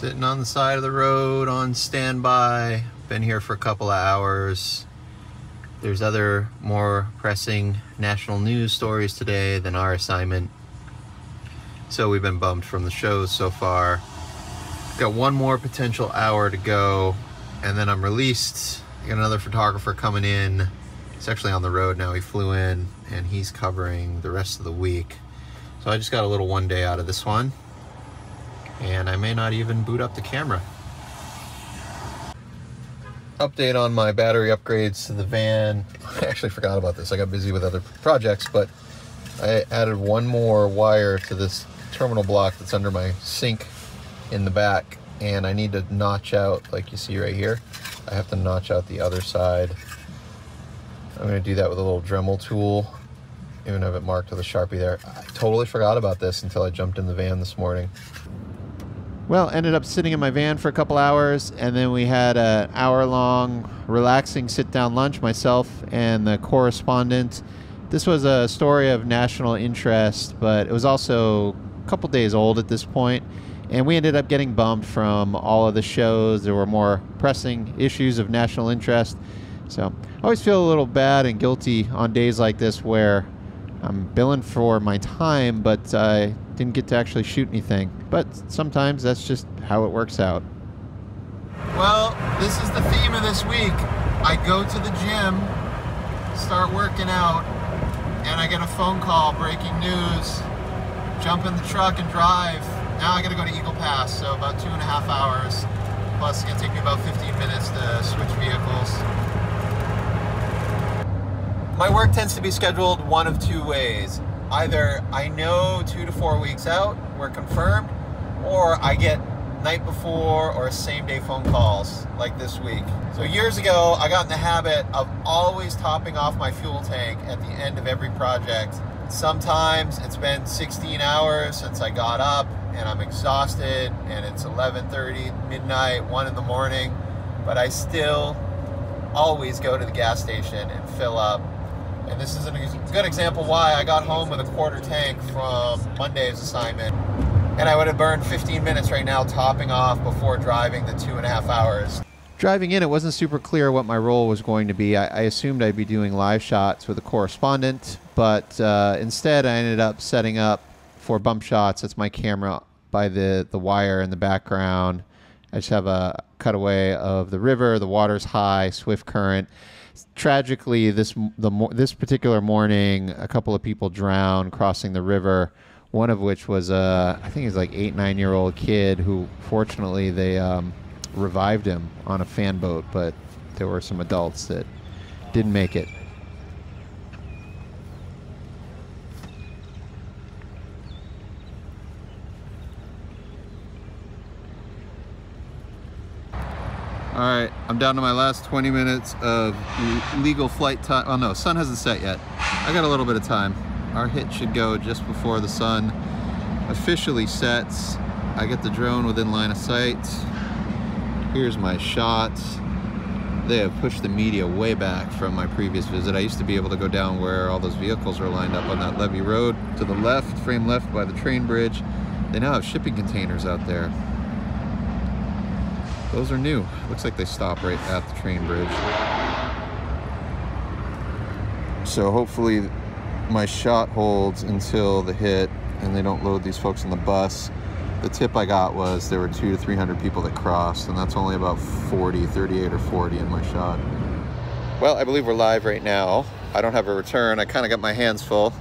Sitting on the side of the road on standby. Been here for a couple of hours. There's other more pressing national news stories today than our assignment. So we've been bummed from the shows so far. Got one more potential hour to go, and then I'm released. I got another photographer coming in. He's actually on the road now. He flew in, and he's covering the rest of the week. So I just got a little one day out of this one. And I may not even boot up the camera. Update on my battery upgrades to the van. I actually forgot about this. I got busy with other projects, but I added one more wire to this terminal block that's under my sink in the back, and I need to notch out, like you see right here, I have to notch out the other side. I'm going to do that with a little Dremel tool. Even have it marked with a Sharpie there. I totally forgot about this until I jumped in the van this morning. Well, ended up sitting in my van for a couple hours, and then we had an hour-long relaxing sit-down lunch, myself and the correspondent. This was a story of national interest, but it was also a couple days old at this point, and we ended up getting bumped from all of the shows. There were more pressing issues of national interest, so I always feel a little bad and guilty on days like this where I'm billing for my time, but I didn't get to actually shoot anything. But sometimes that's just how it works out. Well, this is the theme of this week. I go to the gym, start working out, and I get a phone call, breaking news, jump in the truck and drive. Now I gotta go to Eagle Pass, so about 2.5 hours. Plus it's gonna take me about 15 minutes to switch vehicles. My work tends to be scheduled one of two ways. Either I know 2 to 4 weeks out, we're confirmed, or I get night before or same day phone calls like this week. So years ago, I got in the habit of always topping off my fuel tank at the end of every project. Sometimes it's been 16 hours since I got up and I'm exhausted and it's 11:30, midnight, 1 in the morning, but I still always go to the gas station and fill up. And this is a good example why I got home with a quarter tank from Monday's assignment, and I would have burned 15 minutes right now topping off before driving the 2.5 hours. Driving in, it wasn't super clear what my role was going to be. I assumed I'd be doing live shots with a correspondent, but instead I ended up setting up for bump shots. That's my camera by the wire in the background. I just have a cutaway of the river. The water's high, swift current. Tragically, this particular morning, a couple of people drowned crossing the river. One of which was I think he's like 8-9-year-old kid who, fortunately, they revived him on a fan boat, but there were some adults that didn't make it. All right, I'm down to my last 20 minutes of legal flight time. Oh no, sun hasn't set yet. I got a little bit of time. Our hit should go just before the sun officially sets. I get the drone within line of sight. Here's my shots. They have pushed the media way back from my previous visit. I used to be able to go down where all those vehicles are lined up on that levee road to the left, frame left by the train bridge. They now have shipping containers out there. Those are new. Looks like they stop right at the train bridge. So hopefully my shot holds until the hit and they don't load these folks in the bus. The tip I got was there were 200 to 300 people that crossed, and that's only about 38 or 40 in my shot. Well, I believe we're live right now. I don't have a return. I kind of got my hands full.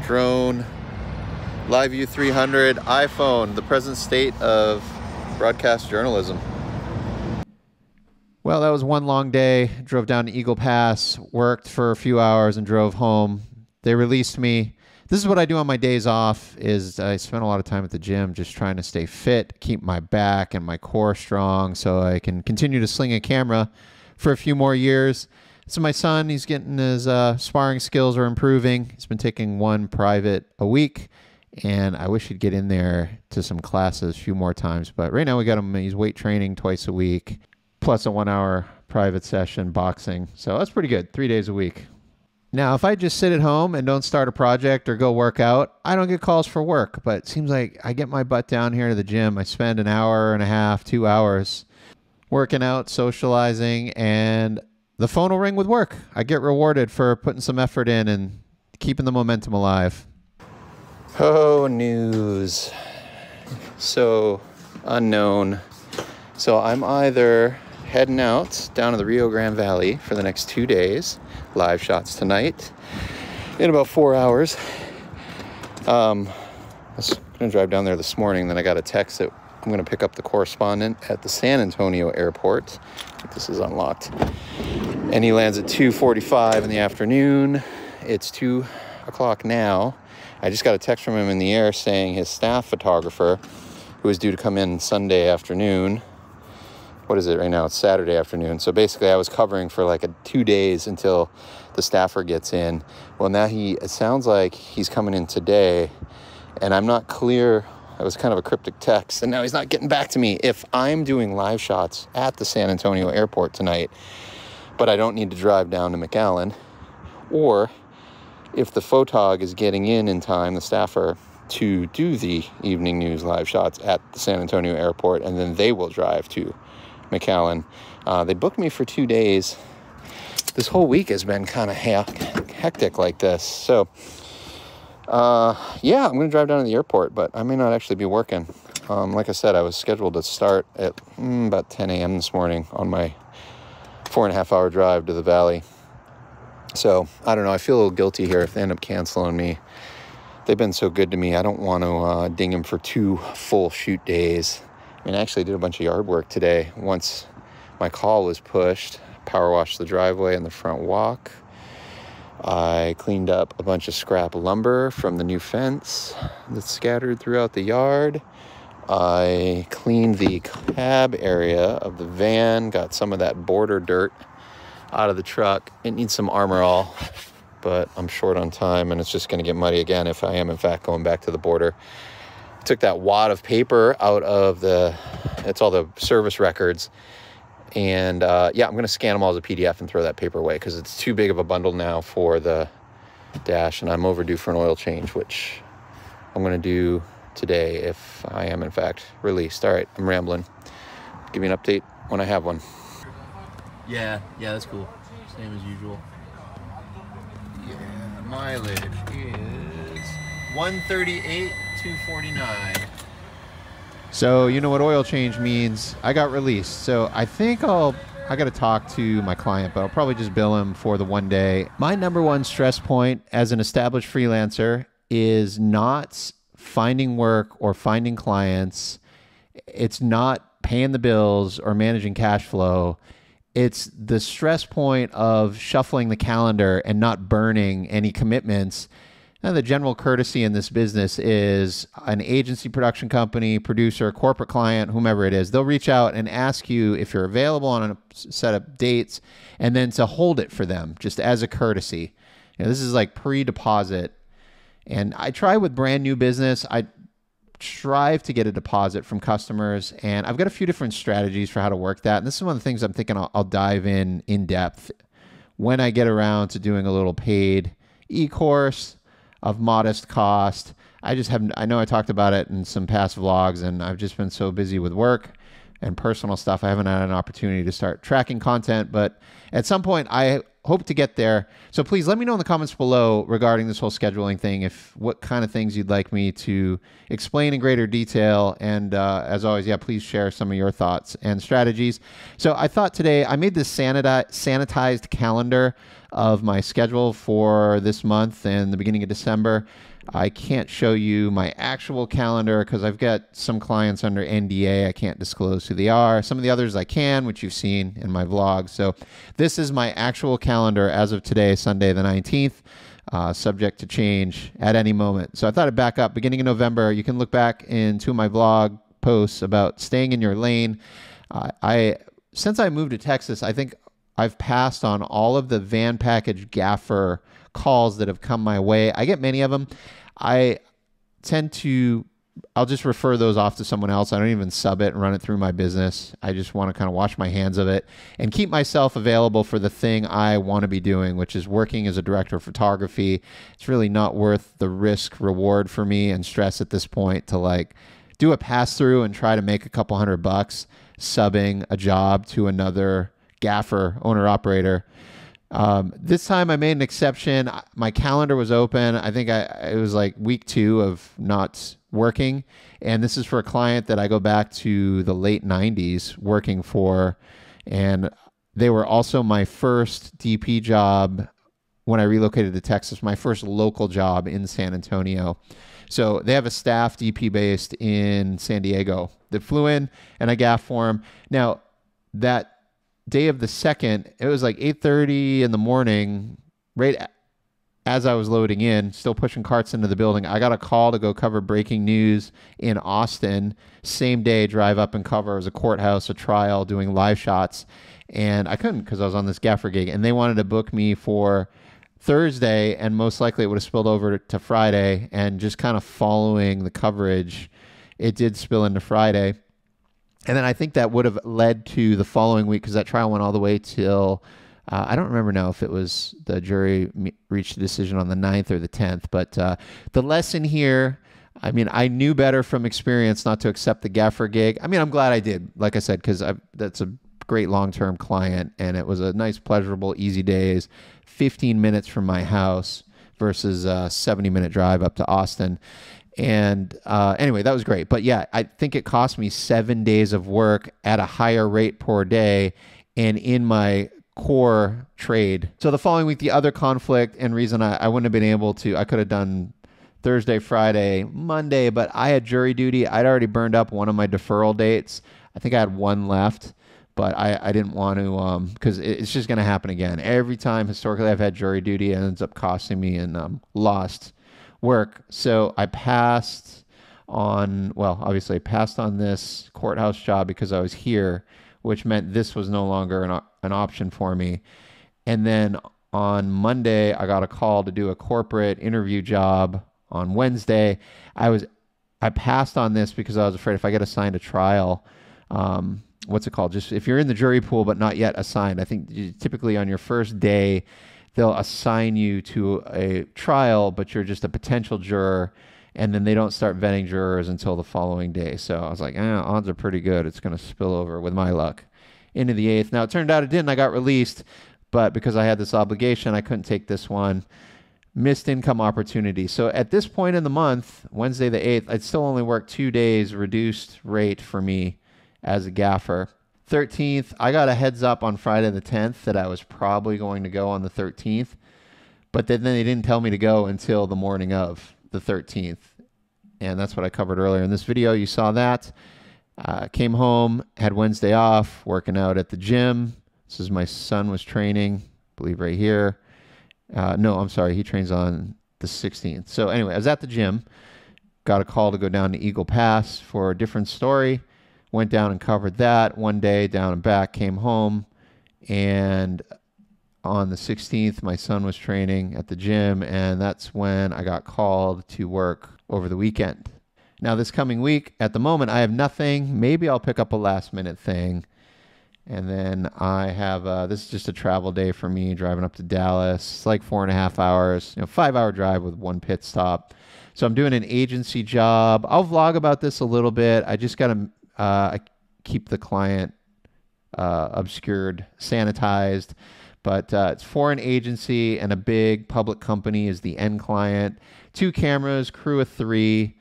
Drone, Live View 300, iPhone, the present state of broadcast journalism. Well, that was one long day. Drove down to Eagle Pass, worked for a few hours, and drove home. They released me. This is what I do on my days off, is I spend a lot of time at the gym just trying to stay fit, keep my back and my core strong so I can continue to sling a camera for a few more years. So my son, he's getting his sparring skills are improving. He's been taking one private a week, and I wish he'd get in there to some classes a few more times. But right now we got him, he's weight training twice a week, plus a 1-hour private session boxing. So that's pretty good, 3 days a week. Now, if I just sit at home and don't start a project or go work out, I don't get calls for work. But it seems like I get my butt down here to the gym. I spend an hour and a half, 2 hours working out, socializing, and the phone will ring with work. I get rewarded for putting some effort in and keeping the momentum alive. Oh, news. So unknown. So I'm either heading out down to the Rio Grande Valley for the next 2 days, live shots tonight, in about 4 hours. I was going to drive down there this morning, then I got a text that I'm going to pick up the correspondent at the San Antonio airport. I think this is unlocked. And he lands at 2:45 in the afternoon. It's 2 o'clock now. I just got a text from him in the air saying his staff photographer, who is due to come in Sunday afternoon. What is it right now? It's Saturday afternoon. So basically I was covering for like 2 days until the staffer gets in. Well, now it sounds like he's coming in today, and I'm not clear. It was kind of a cryptic text, and now he's not getting back to me if I'm doing live shots at the San Antonio airport tonight, but I don't need to drive down to McAllen, or if the photog is getting in time, the staffer, to do the evening news live shots at the San Antonio airport, and then they will drive to McAllen. They booked me for 2 days. This whole week has been kind of hectic like this. So, yeah, I'm going to drive down to the airport, but I may not actually be working. Like I said, I was scheduled to start at about 10 a.m. this morning on my 4.5-hour drive to the valley. So, I don't know. I feel a little guilty here if they end up canceling me. They've been so good to me. I don't want to ding them for 2 full shoot days. I mean, I actually did a bunch of yard work today. Once my call was pushed, power washed the driveway and the front walk. I cleaned up a bunch of scrap lumber from the new fence that's scattered throughout the yard. I cleaned the cab area of the van, got some of that border dirt out of the truck. It needs some armor all, but I'm short on time, and it's just going to get muddy again if I am, in fact, going back to the border. Took that wad of paper out of it's all the service records. And yeah, I'm going to scan them all as a PDF and throw that paper away because it's too big of a bundle now for the dash, and I'm overdue for an oil change, which I'm going to do today if I am, in fact, released. All right, I'm rambling. Give me an update when I have one. Yeah, that's cool. Same as usual. Yeah, mileage is 138,249. So you know what oil change means. I got released. So I think I got to talk to my client, but I'll probably just bill him for the 1 day. My number one stress point as an established freelancer is not finding work or finding clients. It's not paying the bills or managing cash flow. It's the stress point of shuffling the calendar and not burning any commitments. And the general courtesy in this business is an agency, production company, producer, corporate client, whomever it is. They'll reach out and ask you if you're available on a set of dates, and then to hold it for them just as a courtesy. You know, this is like pre-deposit. And I try with brand new business, I strive to get a deposit from customers, and I've got a few different strategies for how to work that. And this is one of the things I'm thinking I'll dive in depth when I get around to doing a little paid e-course of modest cost. I know I talked about it in some past vlogs, and I've just been so busy with work and personal stuff. I haven't had an opportunity to start tracking content, but at some point I hope to get there. So please let me know in the comments below regarding this whole scheduling thing, what kind of things you'd like me to explain in greater detail. And as always, yeah, please share some of your thoughts and strategies. So I thought today I made this sanitized calendar of my schedule for this month and the beginning of December. I can't show you my actual calendar because I've got some clients under NDA. I can't disclose who they are. Some of the others I can, which you've seen in my vlog. So this is my actual calendar as of today, Sunday the 19th, subject to change at any moment. So I thought I'd back up. Beginning of November, you can look back into my vlog posts about staying in your lane. Since I moved to Texas, I think I've passed on all of the van package gaffer calls that have come my way. I get many of them. I tend to I'll just refer those off to someone else. I don't even sub it and run it through my business. I just want to kind of wash my hands of it and keep myself available for the thing I want to be doing, which is working as a director of photography. It's really not worth the risk reward for me and stress at this point to like do a pass through and try to make a couple $100 subbing a job to another gaffer, owner operator. This time I made an exception. My calendar was open. I think it was like week 2 of not working. And this is for a client that I go back to the late 90s working for. And they were also my first DP job when I relocated to Texas, my first local job in San Antonio. So they have a staff DP based in San Diego that flew in and I gaffed for them. Now that day of the 2nd, it was like 8:30 in the morning, right as I was loading in, still pushing carts into the building. I got a call to go cover breaking news in Austin. Same day, drive up and cover. It was a courthouse, a trial, doing live shots. And I couldn't because I was on this gaffer gig. And they wanted to book me for Thursday, and most likely it would have spilled over to Friday. And just kind of following the coverage, it did spill into Friday. And then I think that would have led to the following week because that trial went all the way till, I don't remember now if it was the jury reached a decision on the 9th or the 10th. But the lesson here, I mean, I knew better from experience not to accept the gaffer gig. I mean, I'm glad I did, like I said, because that's a great long-term client. And it was a nice, pleasurable, easy days, 15 minutes from my house versus a 70-minute drive up to Austin. And anyway, that was great. But yeah, I think it cost me 7 days of work at a higher rate per day and in my core trade. So the following week, the other conflict and reason I wouldn't have been able to, I could have done Thursday, Friday, Monday, but I had jury duty. I'd already burned up one of my deferral dates. I think I had one left, but I didn't want to, because it's just going to happen again. Every time historically I've had jury duty, it ends up costing me and lost work. So I passed on, well, obviously I passed on this courthouse job because I was here, which meant this was no longer an option for me. And then on Monday, I got a call to do a corporate interview job on Wednesday. I passed on this because I was afraid if I get assigned a trial, what's it called? Just if you're in the jury pool but not yet assigned, I think typically on your first day, they'll assign you to a trial, but you're just a potential juror, and then they don't start vetting jurors until the following day. So I was like, odds are pretty good it's going to spill over with my luck into the 8th. Now, it turned out it didn't. I got released, but because I had this obligation, I couldn't take this one. Missed income opportunity. So at this point in the month, Wednesday the 8th, I'd still only work 2 days, reduced rate for me as a gaffer. 13th, I got a heads up on Friday the 10th that I was probably going to go on the 13th, but then they didn't tell me to go until the morning of the 13th. And that's what I covered earlier in this video. You saw that. Came home, had Wednesday off, working out at the gym. This is my son was training, I believe right here. No, I'm sorry, he trains on the 16th. So anyway, I was at the gym, got a call to go down to Eagle Pass for a different story. Went down and covered that one day, down and back, came home, and on the 16th, my son was training at the gym, and that's when I got called to work over the weekend. Now, this coming week, at the moment, I have nothing. Maybe I'll pick up a last-minute thing, and then I have, this is just a travel day for me, driving up to Dallas. It's like 4.5 hours, 5-hour drive with one pit stop. So I'm doing an agency job. I'll vlog about this a little bit. I just got to I keep the client obscured, sanitized, but it's for an agency and a big public company is the end client. 2 cameras, crew of 3,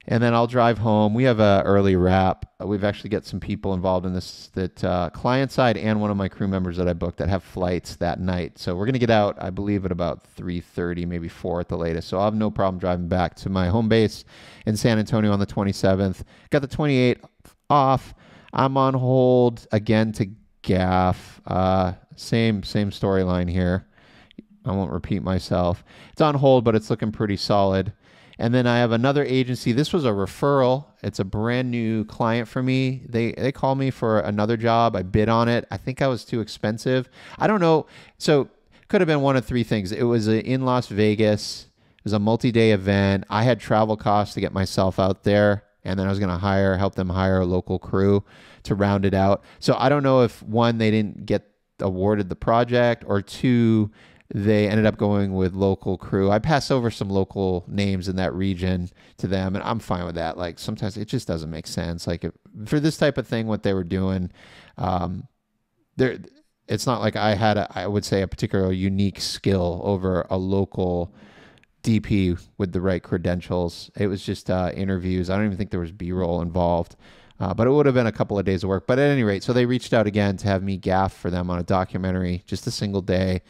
and then I'll drive home. We have a early wrap. We've actually got some people involved in this, that client side and one of my crew members that I booked that have flights that night. So we're going to get out, I believe, at about 3:30, maybe 4 at the latest. So I'll have no problem driving back to my home base in San Antonio on the 27th. Got the 28th off. I'm on hold again to gaff. Same storyline here. I won't repeat myself. It's on hold, but it's looking pretty solid. And then I have another agency. This was a referral. It's a brand new client for me. They called me for another job. I bid on it. I think I was too expensive. I don't know. So could have been one of 3 things. It was in Las Vegas. It was a multi-day event. I had travel costs to get myself out there, and then I was going to help them hire a local crew to round it out. So I don't know if one, they didn't get awarded the project, or two, they ended up going with local crew. I pass over some local names in that region to them, and I'm fine with that. Like sometimes it just doesn't make sense. Like for this type of thing, what they were doing, there, it's not like I had I would say a particular unique skill over a local DP with the right credentials. It was just interviews. I don't even think there was B-roll involved. But it would have been a couple of days of work. But at any rate, so they reached out again to have me gaff for them on a documentary, just a single day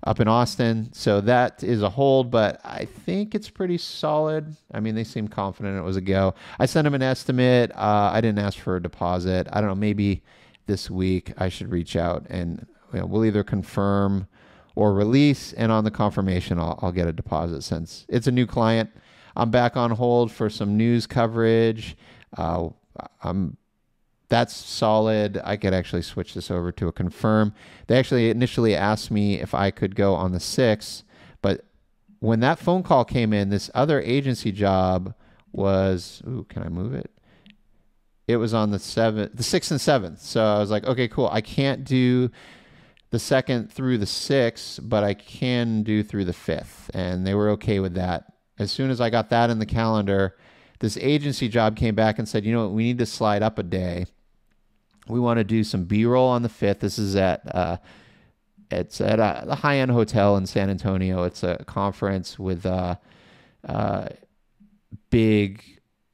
up in Austin. So that is a hold, but I think it's pretty solid. I mean, they seem confident it was a go. I sent them an estimate. I didn't ask for a deposit. I don't know, maybe this week I should reach out and we'll either confirm or release. And on the confirmation, I'll get a deposit since it's a new client. I'm back on hold for some news coverage. That's solid. I could actually switch this over to a confirm. They actually initially asked me if I could go on the 6th, but when that phone call came in, this other agency job was, can I move it? It was on the 6th and 7th. So I was like, okay, cool. I can't do the 2nd through the 6th, but I can do through the 5th. And they were okay with that. As soon as I got that in the calendar, this agency job came back and said, you know what, we need to slide up a day. We want to do some B-roll on the 5th. This is it's at a high-end hotel in San Antonio. It's a conference with big,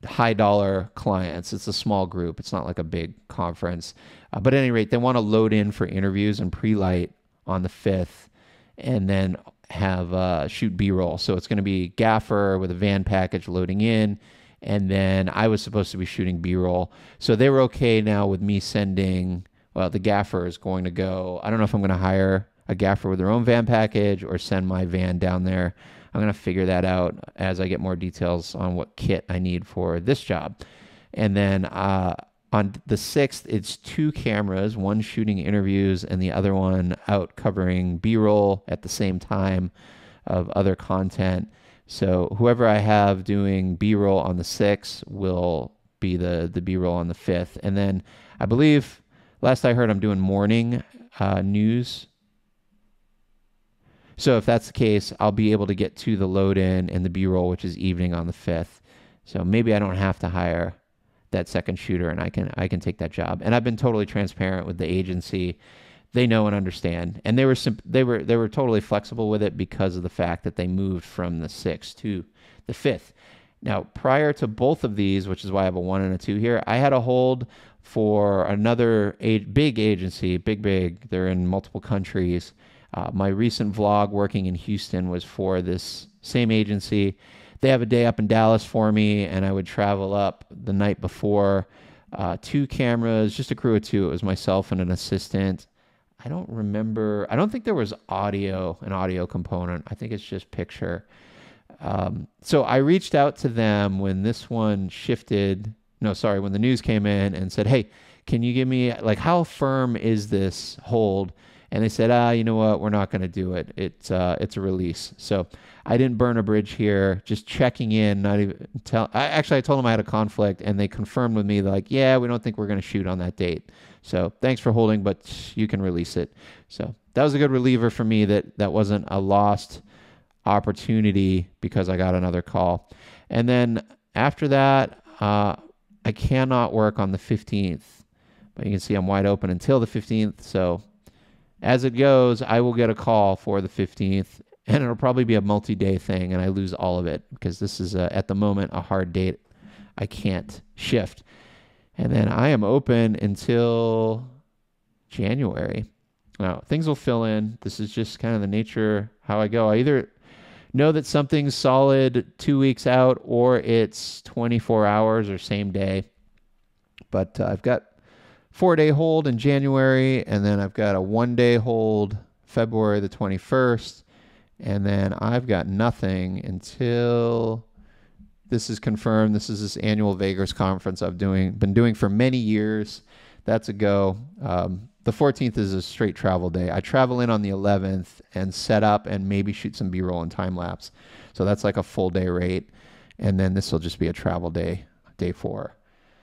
high-dollar clients. It's a small group. It's not like a big conference. But at any rate, they want to load in for interviews and pre-light on the 5th and then have shoot B-roll. So it's going to be gaffer with a van package loading in, and then I was supposed to be shooting B-roll. So they were okay now with me sending, well, the gaffer is going to go. I don't know if I'm going to hire a gaffer with their own van package or send my van down there. I'm going to figure that out as I get more details on what kit I need for this job. And then on the 6th, it's 2 cameras, one shooting interviews and the other one out covering B-roll at the same time of other content. So whoever I have doing B-roll on the 6th will be the B-roll on the 5th. And then I believe, last I heard, I'm doing morning news. So if that's the case, I'll be able to get to the load-in and the B-roll, which is evening on the 5th. So maybe I don't have to hire that second shooter, and I can take that job. And I've been totally transparent with the agency. They know and understand, and they were totally flexible with it because of the fact that they moved from the 6th to the 5th. Now, prior to both of these, which is why I have a 1 and a 2 here, I had a hold for another big agency, big. They're in multiple countries. My recent vlog working in Houston was for this same agency. They have a day up in Dallas for me, and I would travel up the night before. 2 cameras, just a crew of 2. It was myself and an assistant. I don't think there was an audio component. I think it's just picture. So I reached out to them when this one when the news came in and said, hey, can you give me, like, how firm is this hold? And they said, you know what, we're not going to do it. It's a release. So I didn't burn a bridge here, just checking in, not even I told them I had a conflict, and they confirmed with me, like, yeah, we don't think we're going to shoot on that date. So thanks for holding, but you can release it. So that was a good reliever for me, that wasn't a lost opportunity because I got another call. And then after that, I cannot work on the 15th, but you can see I'm wide open until the 15th. So as it goes, I will get a call for the 15th, and it'll probably be a multi-day thing, and I lose all of it because this is, at the moment, a hard date I can't shift. And then I am open until January. Now, things will fill in. This is just kind of the nature how I go. I either know that something's solid 2 weeks out, or it's 24 hours or same day. But I've got 4-day hold in January, and then I've got a 1-day hold February the 21st, and then I've got nothing until this is confirmed. This is this annual Vegas conference I've been doing for many years. that's a go. The 14th is a straight travel day. I travel in on the 11th and set up and maybe shoot some B-roll and time lapse. So that's like a full day rate. And then this will just be a travel day, day 4.